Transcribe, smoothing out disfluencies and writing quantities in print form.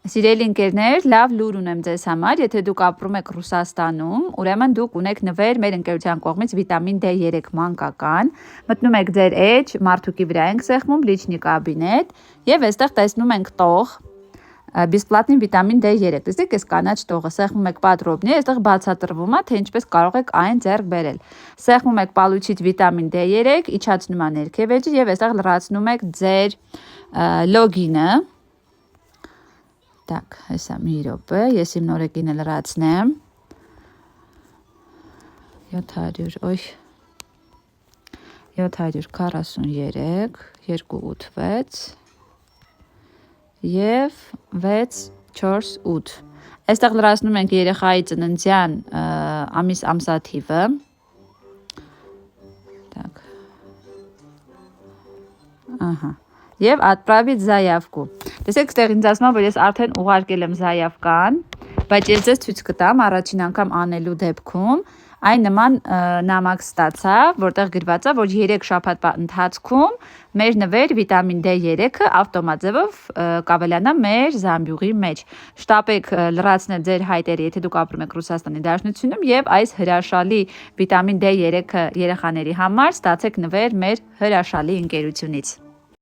Սիրելի ընկերներ, լավ լուր ունեմ ձեզ համար, եթե դուք ապրում եք Ռուսաստանում, ուրեմն դուք ունեք նվեր մեր ընկերության կողմից վիտամին D3 մանկական, մտնում եք ձեր էջ, մարդուկի վրա ենք սեղմում, լիչնի կաբինետ եւ այստեղ տեսնում ենք տող, բեսպլատնի վիտամին D3, տեսեք այս կանաչ տողը, սեղմում եք պատրոբնի, այստեղ բացատրվում է, թե ինչպես կարող եք այն ձեռք բերել, սեղմում եք պալուչից վիտամին D3, իջացնում ա ներքև էջը եւ այստեղ լրացնում եք ձեր լոգինը. Так, հեսա մի րոպե, ես իմ նորեկինը լրացնեմ, 743, 286 և 648, այստեղ լրացնում ենք երեխայի ծննդյան ամսաթիվը, так, ահա, և отправить заявку. Տեսեք, ստեղ ինձ ասում է, որ ես արդեն ուղարկել եմ զայավկան, բայց ես ձեզ ցույց կտամ առաջին անգամ անելու դեպքում, այն նման նամակ ստացա, որտեղ գրված է, որ 3 շաբաթվա ընթացքում մեր նվեր վիտամին D3-ը ավտոմատիվ կավելանա մեր զամբյուղի մեջ։ Շտապեք լրացնել ձեր հայտերը, եթե դուք ապրում եք Ռուսաստանի Դաշնությունում, եւ այս հրաշալի վիտամին D3-ը երեխաների համար ստացեք նվեր մեր հրաշալի ընկերությունից։